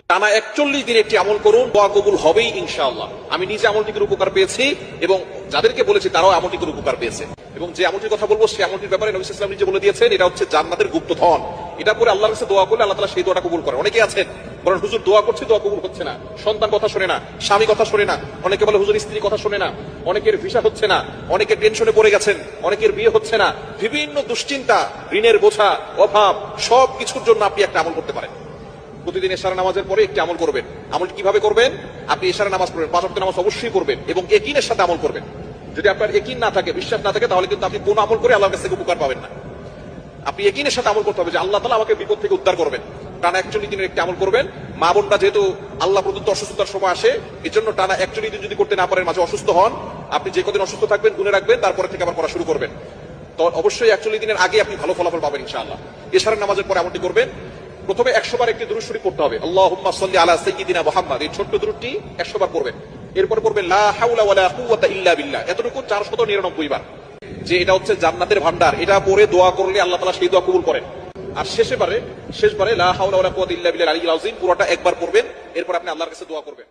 টানা 41 দিন একটি আমল করুন, দোয়া কবুল হবেই ইনশাআল্লাহ। আমি নিজে আমলটির উপকার পেয়েছি এবং যাদেরকে বলেছি তারাও আমলটির উপকার পেয়েছে। এবং যে আমলটির কথা বলবো সেই আমলটির ব্যাপারে নবী সাল্লাল্লাহু আলাইহি ওয়াসাল্লাম নিজে বলে দিয়েছেন, এটা হচ্ছে জান্নাতের গুপ্ত ধন। এটা পরে আল্লাহর কাছে দোয়া করলে আল্লাহ তাআলা সেই দোয়াটা কবুল করে। অনেকে আছেন বলেন হুজুর দোয়া করছি, দোয়া কবুল হচ্ছে না, সন্তান কথা শোনে না, স্বামী কথা শোনে না, অনেকে বলে হুজুর স্ত্রী কথা শোনে না, অনেকের ভিসা হচ্ছে না, অনেকে টেনশনে পড়ে গেছেন, অনেকের বিয়ে হচ্ছে না, বিভিন্ন দুশ্চিন্তা, ঋণের বোঝা, অভাব, সব কিছুর জন্য আপনি একটা আমল করতে পারেন। প্রতিদিন এশার নামাজের পরে একটি আমল করবেন। আমলটি কিভাবে করবেন? আপনি এশার নামাজ পড়বেন, 5 ওয়াক্ত নামাজ অবশ্যই করবেন এবং ইয়াকিনের সাথে আমল করবেন। যদি আপনার ইয়াকিন না থাকে, বিশ্বাস না থাকে, তাহলে কিন্তু আপনি কোন আমল করে আল্লাহর কাছ থেকে উপকার পাবেন না। আপনি ইয়াকিনের সাথে আমল করতে হবে যে আল্লাহ তাআলা আমাকে বিপদ থেকে উদ্ধার করবেন। টানা 41 দিনের একটি আমল করবেন। মা বোনটা যেহেতু আল্লাহ প্রদত্ত অসুস্থতার সময় আসে, এজন্য টানা 41 দিন যদি করতে না পারেন, মাঝে অসুস্থ হন, আপনি যে কদিন অসুস্থ থাকবেন গুনে রাখবেন, তারপরে থেকে আবার করা শুরু করবেন। তো অবশ্যই 41 দিনের আগে আপনি ভালো ফলাফল পাবেন ইনশাআল্লাহ। এশারের নামাজের পরে আমলটি করবেন। প্রথমে 100 বার একটি দুরূদ শরীফ পড়তে হবে, আল্লাহুম্মা সাল্লি আলা সাইয়্যিদিনা মুহাম্মাদ। এই ছোট্ট দুরূদটি 100 বার পড়বেন। এরপর পড়বেন লা হাওলা ওয়ালা কুওয়াতা ইল্লা বিল্লাহ, এতটুকু 499 বার। যে এটা হচ্ছে জান্নাতের ভান্ডার, এটা পড়ে দোয়া করলে আল্লাহ তাআলা সেই দোয়া কবুল করেন। আর শেষবারে লা হাওলা ওয়ালা কুওয়াতা ইল্লা বিল্লাহ আল আলিয়্যিল আযীম পুরোটা একবার পড়বেন। এরপর আপনি আল্লাহর কাছে দোয়া করবেন।